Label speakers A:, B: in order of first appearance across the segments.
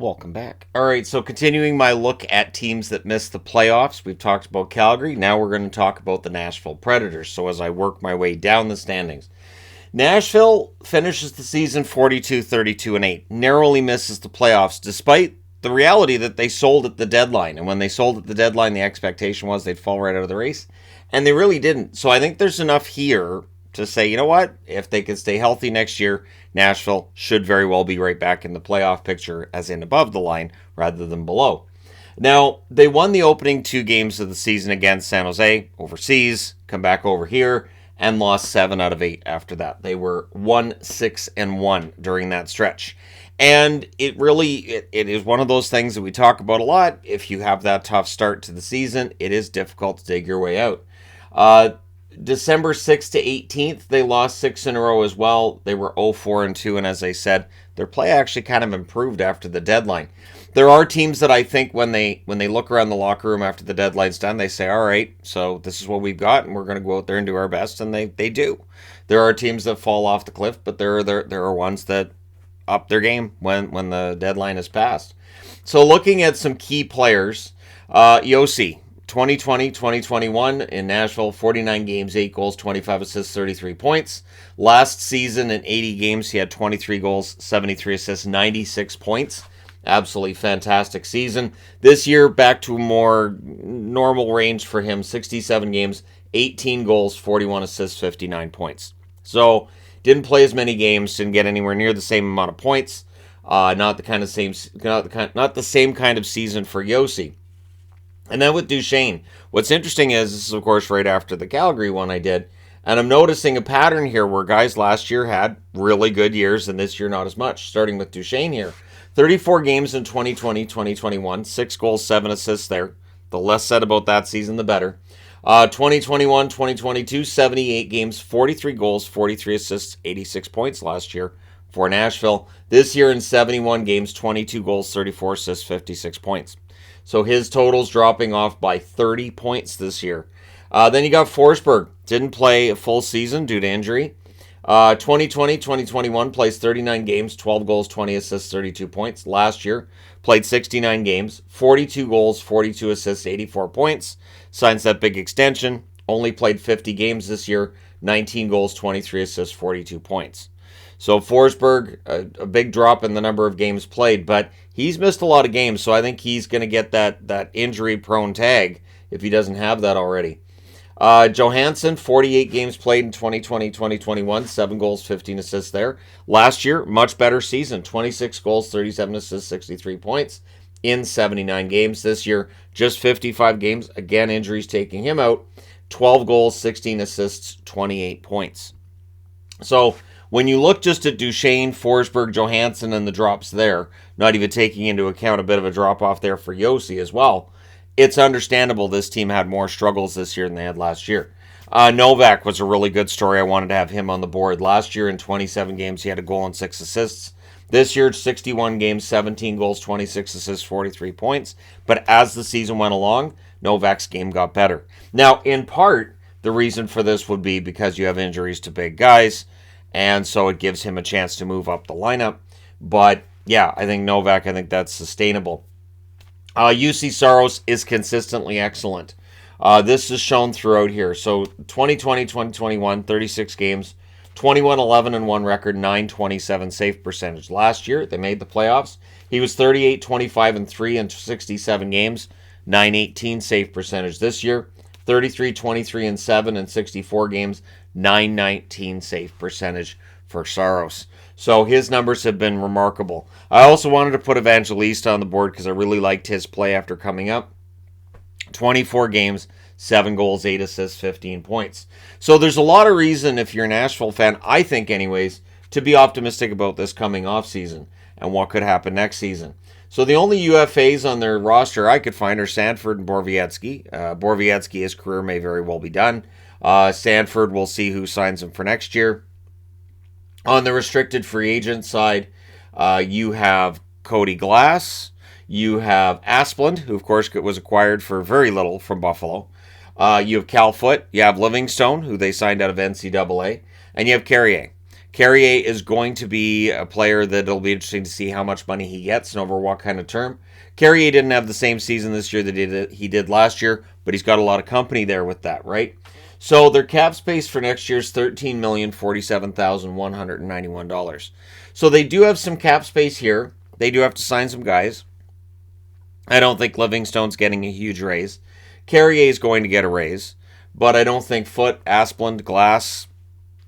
A: Welcome back. All right, so continuing my look at teams that missed the playoffs, we've talked about Calgary. Now we're going to talk about the Nashville Predators. So as I work my way down the standings, Nashville finishes the season 42-32-8, narrowly misses the playoffs despite the reality that they sold at the deadline. And when they sold at the deadline, the expectation was they'd fall right out of the race, and they really didn't. So I think there's enough here to say, you know what, if they can stay healthy next year, Nashville should very well be right back in the playoff picture, as in above the line rather than below. Now, they won the opening 2 games of the season against San Jose overseas, come back over here, and lost 7 out of 8 after that. They were 1-6-1 during that stretch. And it is one of those things that we talk about a lot. If you have that tough start to the season, it is difficult to dig your way out. December 6th to 18th, they lost 6 in a row as well. They were 0-4-2, and as I said, their play actually kind of improved after the deadline. There are teams that I think when they look around the locker room after the deadline's done, they say, all right, so this is what we've got, and we're going to go out there and do our best, and they do. There are teams that fall off the cliff, but there are ones that up their game when the deadline is passed. So looking at some key players, Yossi, 2020-2021 in Nashville, 49 games, 8 goals, 25 assists, 33 points. Last season in 80 games, he had 23 goals, 73 assists, 96 points. Absolutely fantastic season. This year, back to a more normal range for him, 67 games, 18 goals, 41 assists, 59 points. So, didn't play as many games, didn't get anywhere near the same amount of points. Not the same kind of season for Yossi. And then with Duchesne, what's interesting is, this is of course right after the Calgary one I did, and I'm noticing a pattern here where guys last year had really good years and this year not as much, starting with Duchesne here. 34 games in 2020-2021, 6 goals, 7 assists there. The less said about that season, the better. 2021-2022, 78 games, 43 goals, 43 assists, 86 points last year for Nashville. This year in 71 games, 22 goals, 34 assists, 56 points. So his total's dropping off by 30 points this year. Then you got Forsberg. Didn't play a full season due to injury. 2020-2021 plays 39 games, 12 goals, 20 assists, 32 points. Last year, played 69 games, 42 goals, 42 assists, 84 points. Signs that big extension. Only played 50 games this year, 19 goals, 23 assists, 42 points. So Forsberg, a big drop in the number of games played, but he's missed a lot of games, so I think he's going to get that injury-prone tag if he doesn't have that already. Johansson, 48 games played in 2020-2021, 7 goals, 15 assists there. Last year, much better season, 26 goals, 37 assists, 63 points in 79 games. This year, just 55 games. Again, injuries taking him out. 12 goals, 16 assists, 28 points. So when you look just at Duchesne, Forsberg, Johansson, and the drops there, not even taking into account a bit of a drop-off there for Yossi as well, it's understandable this team had more struggles this year than they had last year. Novak was a really good story. I wanted to have him on the board. Last year in 27 games, he had a goal and 6 assists. This year, 61 games, 17 goals, 26 assists, 43 points. But as the season went along, Novak's game got better. Now, in part, the reason for this would be because you have injuries to big guys, and so it gives him a chance to move up the lineup. But, yeah, I think that's sustainable. UC Saros is consistently excellent. This is shown throughout here. So 2020-2021, 36 games, 21-11-1 record, 927 save percentage. Last year, they made the playoffs. He was 38-25-3 in 67 games, 918 save percentage. This year, 33-23-7 in 64 games, 919 save percentage for Saros. So his numbers have been remarkable. I also wanted to put Evangelista on the board because I really liked his play after coming up. 24 games, 7 goals, 8 assists, 15 points. So there's a lot of reason, if you're a Nashville fan, I think anyways, to be optimistic about this coming off season and what could happen next season. So the only UFAs on their roster I could find are Sanford and Borowiecki. Borowiecki, his career may very well be done. Sanford, we'll see who signs him for next year. On the restricted free agent side, you have Cody Glass. You have Asplund, who of course was acquired for very little from Buffalo. You have Cal Foote. You have Livingstone, who they signed out of NCAA. And you have Carrier. Carrier is going to be a player that it'll be interesting to see how much money he gets and over what kind of term. Carrier didn't have the same season this year that he did last year, but he's got a lot of company there with that, right? So their cap space for next year is $13,047,191. So they do have some cap space here. They do have to sign some guys. I don't think Livingstone's getting a huge raise. Carrier is going to get a raise, but I don't think Foote, Asplund, Glass,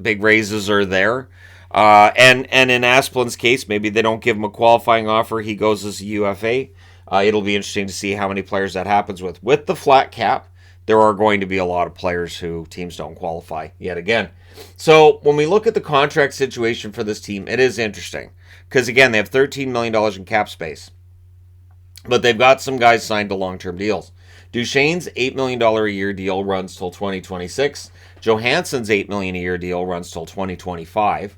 A: big raises are there. And in Asplin's case, maybe they don't give him a qualifying offer. He goes as a UFA. It'll be interesting to see how many players that happens with. With the flat cap, there are going to be a lot of players who teams don't qualify yet again. So when we look at the contract situation for this team, it is interesting. Because again, they have $13 million in cap space. But they've got some guys signed to long-term deals. Duchesne's $8 million a year deal runs till 2026. Johansson's $8 million a year deal runs till 2025.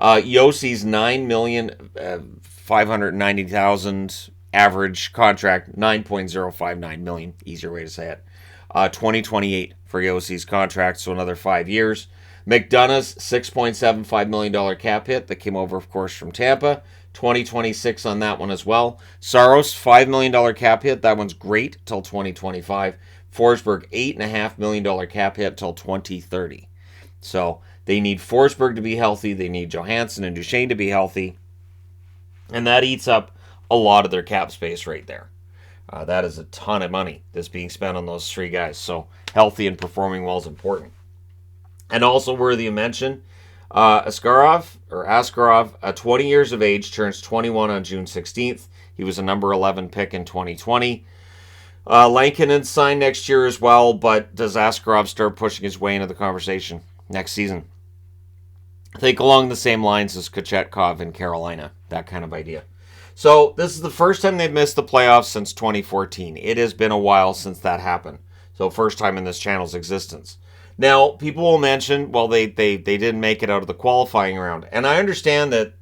A: Yossi's $9,590,000 average contract, $9.059 million, easier way to say it. 2028 for Yossi's contract, so another 5 years. McDonough's $6.75 million cap hit that came over, of course, from Tampa. 2026 on that one as well. Saros, $5 million cap hit. That one's great till 2025. Forsberg, $8.5 million cap hit till 2030. So they need Forsberg to be healthy. They need Johansson and Duchesne to be healthy. And that eats up a lot of their cap space right there. That is a ton of money that's being spent on those three guys. So healthy and performing well is important. And also worthy of mention, Askarov, 20 years of age, turns 21 on June 16th. He was a number 11 pick in 2020. Lankinen signed next year as well, but does Askarov start pushing his way into the conversation next season? Think along the same lines as Kochetkov in Carolina, that kind of idea. So this is the first time they've missed the playoffs since 2014. It has been a while since that happened. So first time in this channel's existence. Now, people will mention, well, they didn't make it out of the qualifying round. And I understand that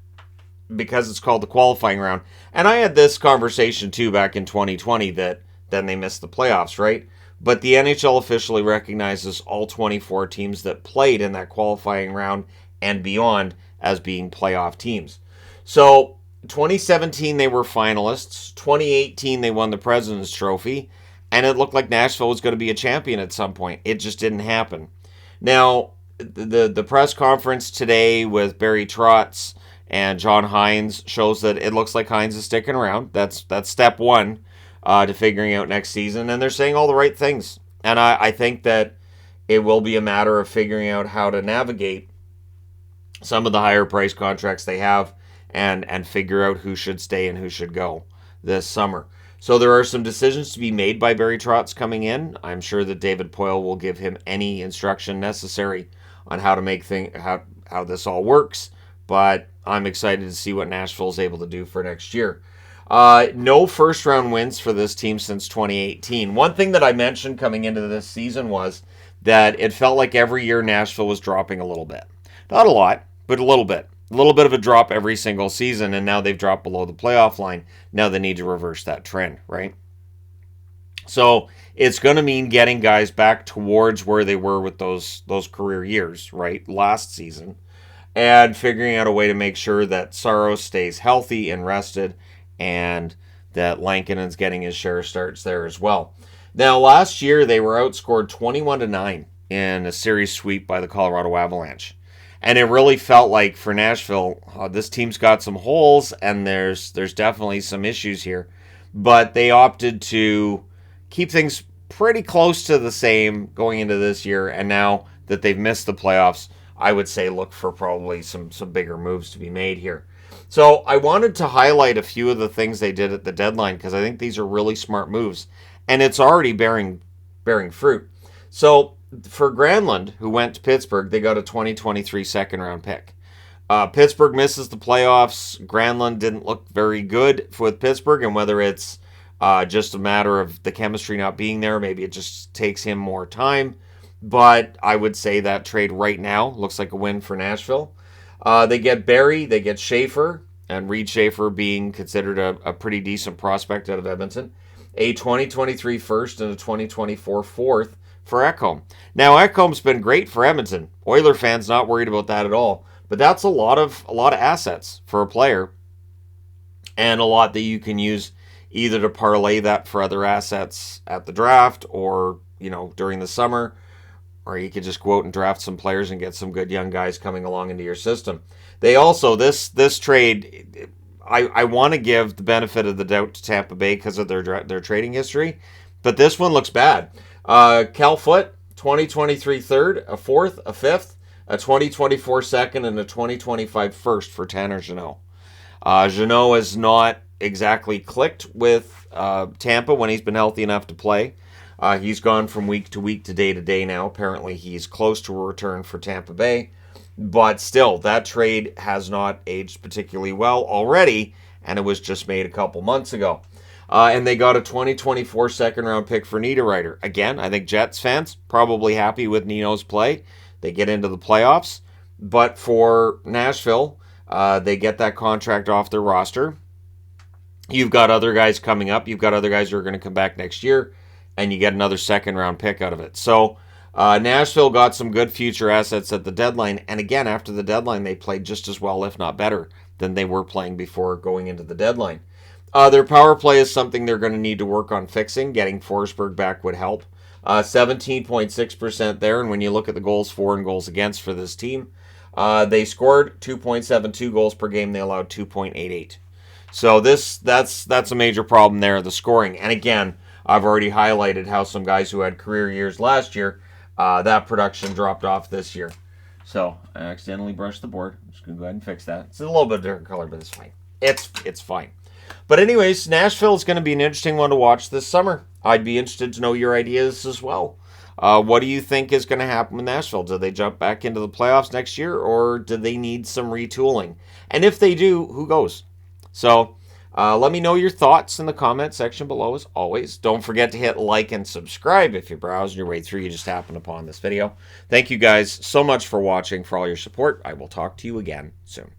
A: because it's called the qualifying round. And I had this conversation, too, back in 2020 that then they missed the playoffs, right? But the NHL officially recognizes all 24 teams that played in that qualifying round and beyond as being playoff teams. So 2017, they were finalists. 2018, they won the President's Trophy. And it looked like Nashville was going to be a champion at some point. It just didn't happen. Now, the press conference today with Barry Trotz and John Hines shows that it looks like Hines is sticking around. That's step one to figuring out next season. And they're saying all the right things. And I think that it will be a matter of figuring out how to navigate some of the higher price contracts they have and figure out who should stay and who should go this summer. So there are some decisions to be made by Barry Trotz coming in. I'm sure that David Poile will give him any instruction necessary on how to make how this all works. But I'm excited to see what Nashville is able to do for next year. No first round wins for this team since 2018. One thing that I mentioned coming into this season was that it felt like every year Nashville was dropping a little bit. Not a lot, but a little bit. A little bit of a drop every single season, and now they've dropped below the playoff line. Now they need to reverse that trend, right? So it's going to mean getting guys back towards where they were with those career years, right, last season, and figuring out a way to make sure that Saros stays healthy and rested, and that Lankinen's getting his share of starts there as well. Now, last year they were outscored 21-9 in a series sweep by the Colorado Avalanche. And it really felt like for Nashville, this team's got some holes and there's definitely some issues here. But they opted to keep things pretty close to the same going into this year. And now that they've missed the playoffs, I would say look for probably some bigger moves to be made here. So I wanted to highlight a few of the things they did at the deadline because I think these are really smart moves. And it's already bearing fruit. So for Granlund, who went to Pittsburgh, they got a 2023 second-round pick. Pittsburgh misses the playoffs. Granlund didn't look very good with Pittsburgh, and whether it's just a matter of the chemistry not being there, maybe it just takes him more time. But I would say that trade right now looks like a win for Nashville. They get Barry, they get Schaefer, and Reed Schaefer being considered a pretty decent prospect out of Edmonton. A 2023 first and a 2024 fourth for Ekholm. Now, Ekholm's been great for Edmonton. Oiler fans not worried about that at all. But that's a lot of assets for a player, and a lot that you can use either to parlay that for other assets at the draft, or during the summer, or you could just go out and draft some players and get some good young guys coming along into your system. They also, this trade, I want to give the benefit of the doubt to Tampa Bay because of their trading history, but this one looks bad. Cal Foote, 2023 third, a fourth, a fifth, a 2024 second, and a 2025 first for Tanner Jeannot. Jeannot has not exactly clicked with Tampa when he's been healthy enough to play. He's gone from week to week to day now. Apparently, he's close to a return for Tampa Bay. But still, that trade has not aged particularly well already, and it was just made a couple months ago. And they got a 2024 second-round pick for Niederreiter. Again, I think Jets fans probably happy with Nino's play. They get into the playoffs. But for Nashville, they get that contract off their roster. You've got other guys coming up. You've got other guys who are going to come back next year, and you get another second-round pick out of it. So Nashville got some good future assets at the deadline. And again, after the deadline, they played just as well, if not better, than they were playing before going into the deadline. Their power play is something they're going to need to work on fixing. Getting Forsberg back would help. 17.6% there. And when you look at the goals for and goals against for this team, they scored 2.72 goals per game. They allowed 2.88. So that's a major problem there, the scoring. And again, I've already highlighted how some guys who had career years last year, that production dropped off this year. So I accidentally brushed the board. I'm just going to go ahead and fix that. It's a little bit different color, but it's fine. It's fine. But anyways, Nashville is going to be an interesting one to watch this summer. I'd be interested to know your ideas as well. What do you think is going to happen with Nashville? Do they jump back into the playoffs next year, or do they need some retooling? And if they do, who goes? So let me know your thoughts in the comment section below as always. Don't forget to hit like and subscribe if you're browsing your way through. You just happened upon this video. Thank you guys so much for watching, for all your support. I will talk to you again soon.